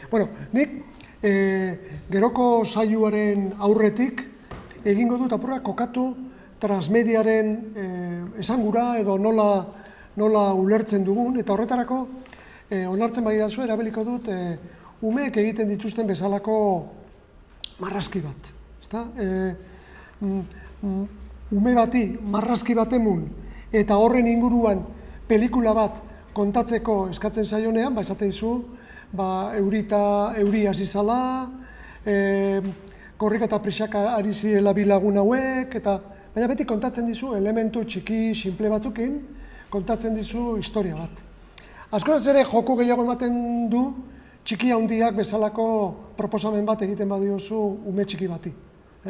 Bueno, nik geroko saioaren aurretik egingo dut apurra kokatu transmediaren esangura edo nola ulertzen dugun, eta horretarako onartzen badidazu erabiliko dut umeek egiten dituzten bezalako marrazki bat. Ume bati marrazki bat emun eta horren inguruan pelikula bat kontatzeko eskatzen zaionean, esaten zu, euri hasi zala, korrika eta prisaka ari zirela bi lagun hauek, baina beti kontatzen dizu elementu txiki, simple batzukin, kontatzen dizu historia bat. Askoraz ere joko gehiago ematen du, txiki handiak bezalako proposamen bat egiten badiozu ume txiki bati.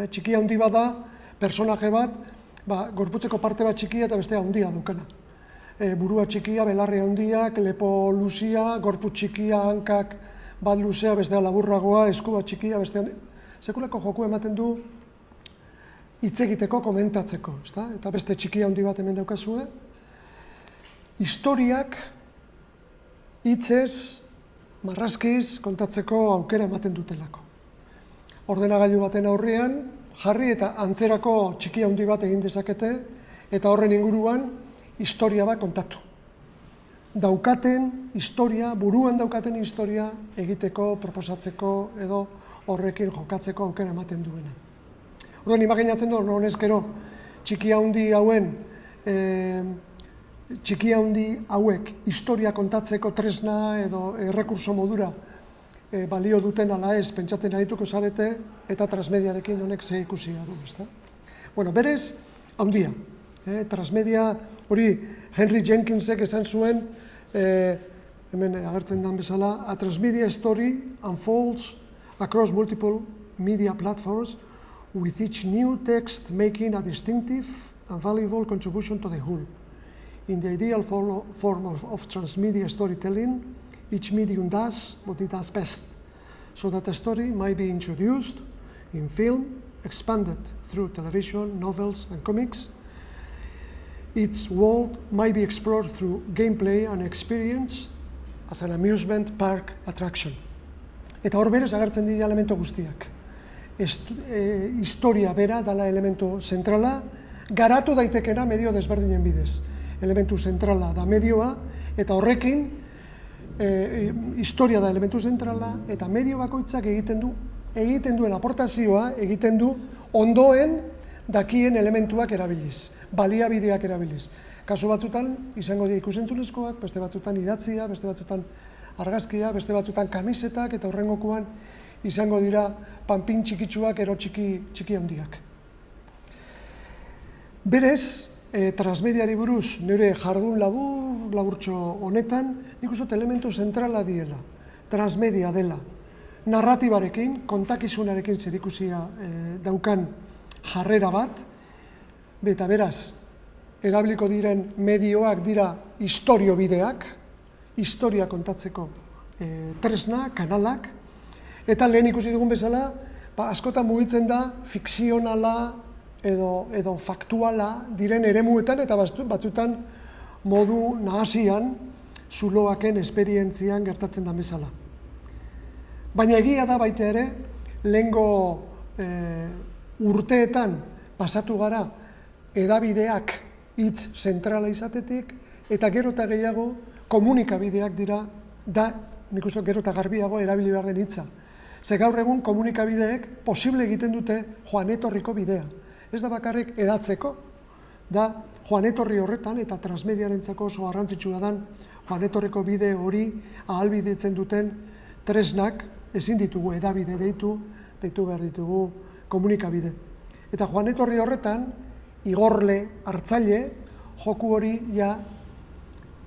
Txiki handi bat da, personaje bat, gorputzeko parte bat txikia eta bestea handia dukena. Burua txikia, belarri handiak, lepo luzia, gorputz txikia, hankak bat luzea, bestea laburragoa, esku bat txikia, bestea... Sekulako joku ematen du hitz egiteko, komentatzeko, eta beste txiki handi bat hemen daukazue. Historiak hitzez, marrazkiz kontatzeko aukera ematen dutelako. Ordenagailu baten aurrean, jarri eta antzerako txiki handi bat egin dezakete, eta horren inguruan historia bat kontatu. Daukaten historia, buruan daukaten historia egiteko, proposatzeko edo horrekin jokatzeko aukera ematen duena. Orduan, imaginatzen du, honezkero, txiki handi hauek historia kontatzeko tresna edo errekurso modura balio duten ala ez, pentsatzen arituko zarete, eta transmediarekin honek ze ikusia du, ezta? Bueno, berez, handia. Transmedia, hori Henry Jenkinsek esan zuen, hemen agertzen den bezala, a transmedia story unfolds across multiple media platforms with each new text making a distinctive and valuable contribution to the whole. In the ideal form of transmedia storytelling, each medium does what it does best, so that a story might be introduced in film, expanded through television, novels and comics. Its world might be explored through gameplay and experience as an amusement park attraction. Eta hor berez agertzen dira elementu guztiak. Historia bera dala elementu zentrala, garatu daitekena medio desberdinen bidez. Elementu zentrala da medioa, eta horrekin historia da elementu zentrala, eta medio bakoitzak egiten duen aportazioa, egiten du ondoen dakien elementuak erabiliz, baliabideak erabiliz. Kasu batzutan izango dira ikusentzunezkoak, beste batzutan idatzia, beste batzutan argazkia, beste batzutan kamisetak, eta horrengokoan izango dira panpin txikitsuak ero txiki handiak. Berez, transmediari buruz, nire jardun laburtxo honetan, nik uste elementu zentrala diela, transmedia dela, narratibarekin, kontakizunarekin zerikusia daukan jarrera bat, eta beraz, erabiliko diren medioak dira historiobideak, historia kontatzeko tresna, kanalak, eta lehen ikusi dugun bezala, askotan mugitzen da fikzionala edo faktuala diren eremuetan eta batzutan modu nahasian, zuloaken esperientzian gertatzen da bezala. Baina egia da baita ere, lehengo urteetan pasatu gara edabideak hitz zentrala izatetik, eta gero eta gehiago komunikabideak dira, nik uste gero eta garbiago erabili behar den hitza. Ze gaur egun komunikabideek posible egiten dute joan etorriko bidea. Ez da bakarrik edatzeko, da joan etorri horretan eta transmediarentzako oso garrantzitsua dan joan etorriko bide hori ahalbidetzen duten tresnak ezin ditugu edabide deitu behar ditugu komunikabide. Eta joan etorri horretan, igorle, hartzaile, joku hori ja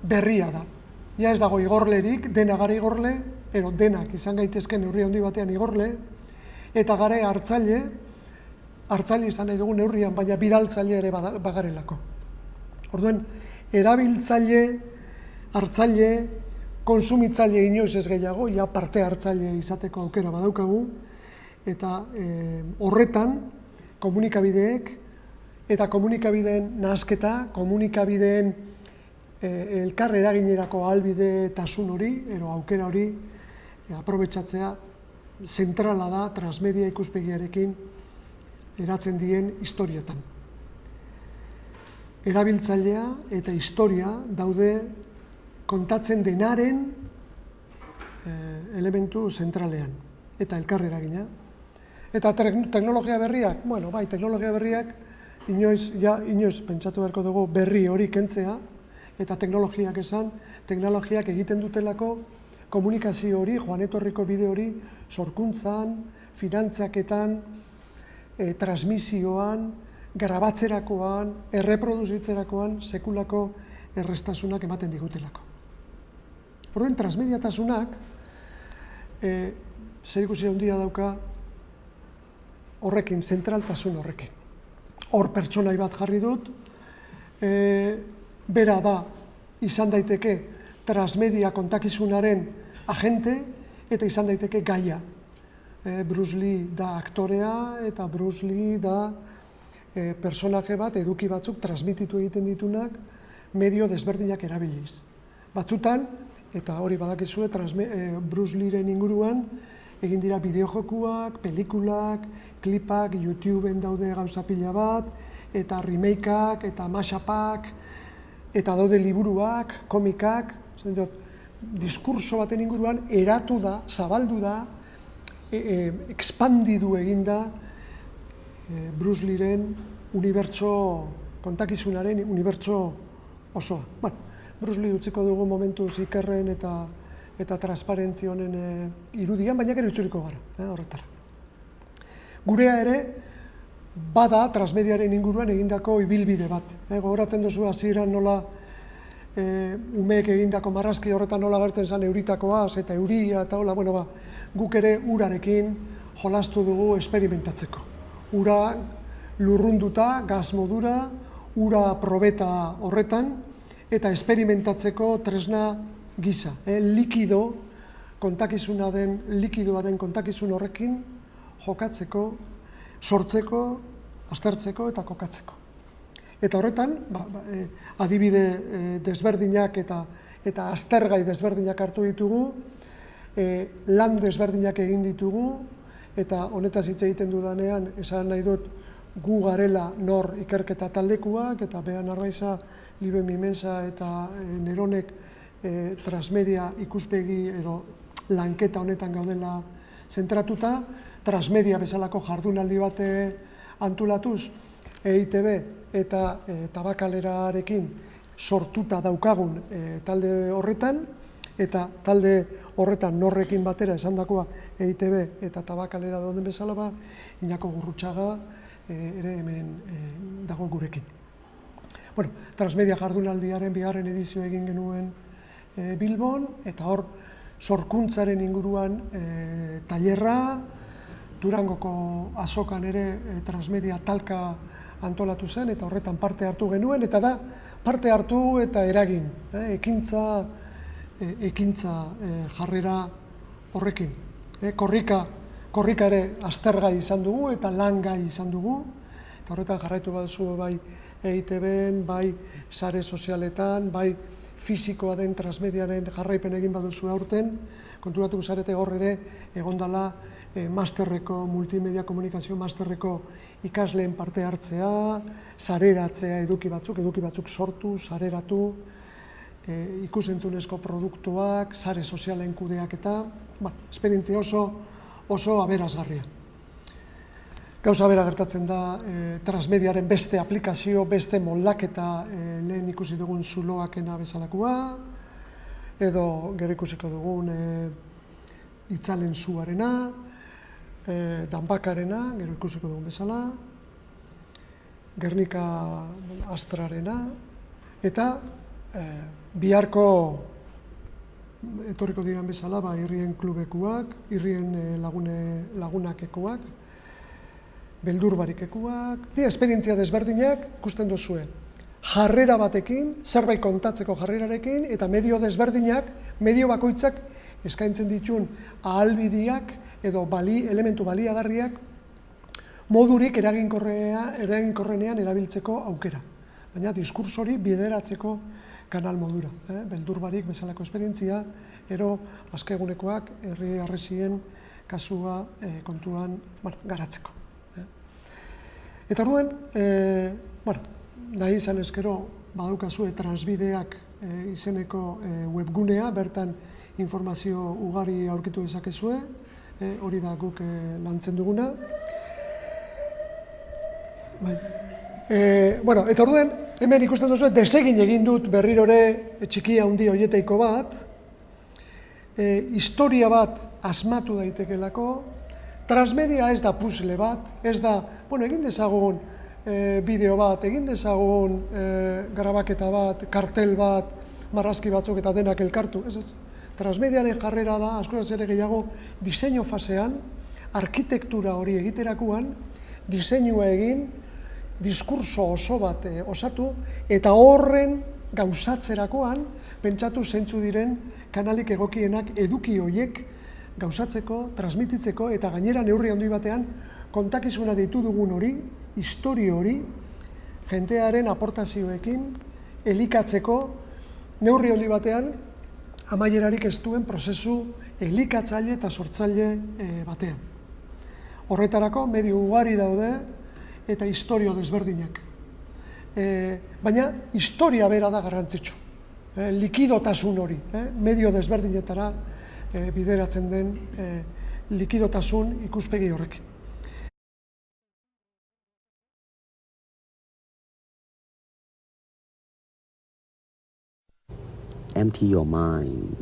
berria da. Ja ez dago igorlerik, dena gara igorle, ero denak izan gaitezken neurri handi batean igorle, eta gara hartzaile izan nahi dugu neurrian, baina bidaltzaile ere bagarelako. Orduan, erabiltzaile, hartzaile, konsumitzaile inoiz ez gehiago, ja parte hartzaile izateko aukera badaukagu, eta horretan komunikabideek eta komunikabideen nahasketa, komunikabideen elkar eraginerako ahalbidetasun hori, edo aukera hori, aprobetxatzea zentrala da transmedia ikuspegiarekin eratzen dien historietan. Erabiltzailea eta historia daude kontatzen denaren elementu zentralean eta elkar eragina. Eta teknologia berriak, bai, teknologia berriak inoiz pentsatu beharko dugu berri hori kentzea, eta teknologiak egiten dutelako komunikazio hori, joan etorriko bide hori, sorkuntzan, finantzaketan, transmisioan, grabatzerakoan, erreproduzitzerakoan, sekulako errestasunak ematen digutelako. Orduan, transmediatasunak zerikusi handia dauka horrekin, zentraltasun horrekin. Hor pertsonai bat jarri dut, bera da izan daiteke transmedia kontakizunaren agente eta izan daiteke gaia. Bruce Lee da aktorea eta Bruce Lee da personaje bat, eduki batzuk transmititu egiten ditunak medio desberdinak erabiliz. Batzutan, eta hori badakizue, Bruce Leeren inguruan egin dira bideojokuak, pelikulak, klipak, YouTubeen daude gauza pila bat, eta remakeak, eta mashupak, eta daude liburuak, komikak, diskurso baten inguruan eratu da, zabaldu da, expandidu eginda Bruce Leeren unibertso, kontakizunaren unibertso osoa. Bruce Lee utziko dugu momentuz ikerren eta transparentzi honen irudian, baina gero itzuliko gara, horretara. Gurea ere, bada transmediaren inguruan egindako ibilbide bat. Gogoratzen duzu hasieran nola umeek egindako marrazki horretan nola gertzen zen euritakoaz eta euria eta hola, guk ere urarekin jolastu dugu esperimentatzeko. Ura lurrunduta, gaz modura, ura probeta horretan, eta esperimentatzeko tresna gisa. Likidoa den kontakizun horrekin jokatzeko, sortzeko, aztertzeko eta kokatzeko. Eta horretan, adibide desberdinak eta aztergai desberdinak hartu ditugu, lan desberdinak egin ditugu, eta honetaz hitz egiten dudanean, esan nahi dut gu garela nor ikerketa taldekuak, eta Bea Narvaiza, Libe Mimensa eta Neronek transmedia ikuspegi edo lanketa honetan gaudela zentratuta, transmedia bezalako jardunaldi bat antolatuz, EITB eta Tabakalerarekin sortuta daukagun talde horretan, eta talde horretan norrekin batera esandakoa EITB eta Tabakalera dauden bezala, Iñako Gurrutxaga ere hemen dago gurekin. Transmedia jardunaldiaren bigarren edizio egin genuen Bilbon, eta hor sorkuntzaren inguruan tailerra, Durangoko azokan ere transmedia talka antolatu zen, eta horretan parte hartu genuen, eta da parte hartu eta eragin, ekintza jarrera horrekin. Korrika ere aztergai izan dugu eta langai izan dugu, eta horretan jarraitu baduzu bai EITB-en, bai sare sozialetan, bai fisikoa den transmediaren jarraipen egin baduzu aurten, konturatuko zarete hor ere egondala masterreko, multimedia komunikazio masterreko ikasleen parte hartzea, sareratzea eduki batzuk sortu, sareratu, ikusentzunezko produktuak, sare sozialen kudeaketa, esperientzia oso aberasgarria. Gauza bera gertatzen da transmediaren beste aplikazio, beste moldaketa lehen ikusi dugun zuloakena bezalakoa, edo gero ikusiko dugun itzalen zuarena, danbakarena, gero ikusiko dugun bezala, Gernika astrarena, eta biharko etorriko diren bezala, irrien klubekuak, irrien lagunakekoak, beldurbarikekuak, esperientzia desberdinak ikusten duzue. Jarrera batekin, zerbait kontatzeko jarrerarekin, eta medio desberdinak, medio bakoitzak eskaintzen dituen ahalbideak edo elementu baliagarriak modurik eraginkorrenean erabiltzeko aukera. Baina diskurs hori bideratzeko kanal modura. Beldur barik bezalako esperientzia, ero azkegunekoak herri harresien kasua kontuan garatzeko. Eta orduan, nahi izan ezkero badaukazue Transbideak izeneko webgunea, bertan informazio ugari aurkitu dezakezue, hori da guk lantzen duguna. Eta orduan, hemen ikusten duzu, desegin egin dut berrirore txikia handi horieteiko bat, historia bat asmatu daitekelako, transmedia ez da puzzle bat, ez da, egin dezagun bideo bat, egin dezagun grabaketa bat, kartel bat, marrazki batzuk eta denak elkartu, ez. Transmediaren jarrera da, askoraz ere gehiago, diseinu fasean, arkitektura hori egiterakoan, diseinua egin, diskurso oso bat osatu, eta horren gauzatzerakoan, pentsatu zeintzu diren kanalik egokienak eduki horiek gauzatzeko, transmititzeko, eta gainera neurri handi batean kontakizuna deitu dugun hori, historio hori, jendearen aportazioekin, elikatzeko, neurri handi batean, amaierarik ez duen prozesu elikatzaile eta sortzaile batean. Horretarako medio ugari daude eta historio desberdinak. Baina historia bera da garrantzitsu. Likidotasun hori, medio desberdinetara bideratzen den likidotasun ikuspegi horrekin. Empty your mind.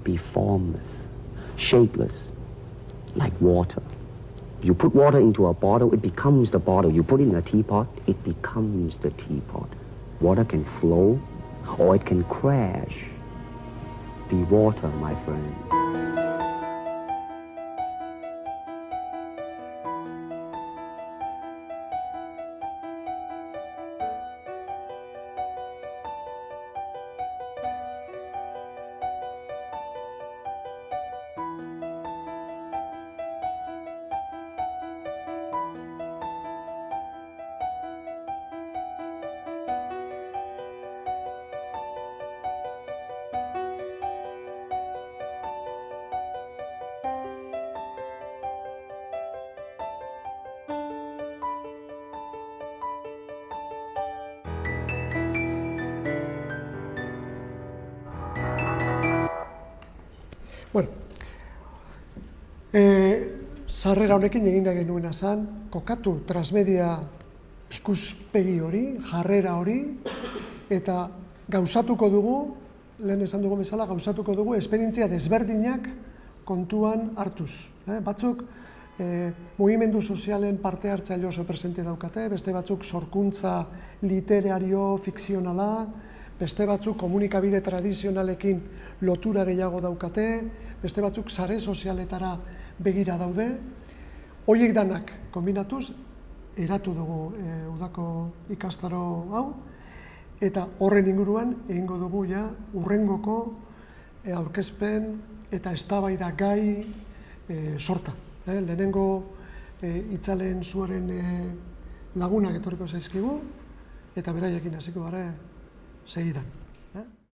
Be formless, shapeless, like water. You put water into a bottle, it becomes the bottle. You put it in a teapot, it becomes the teapot. Water can flow, or it can crash. Be water, my friend. Sarrera honekin eginda genuena zen, kokatu transmedia ikuspegi hori, jarrera hori, eta gauzatuko dugu, lehen esan dugu bezala, gauzatuko dugu esperientzia desberdinak kontuan hartuz. Batzuk mugimendu sozialen parte hartzaile oso presente daukate, beste batzuk sorkuntza literario, fikzionala, beste batzuk komunikabide tradizionalekin lotura gehiago daukate, beste batzuk sare sozialetara begira daude. Horiek danak kombinatuz, eratu dugu udako ikastaro hau, eta horren inguruan egingo dugu ja urrengoko aurkezpen eta eztabaida gai sorta. Lehenengo itzaleen zuaren lagunak etorriko zaizkigu, eta beraiekin hasiko gara segidan.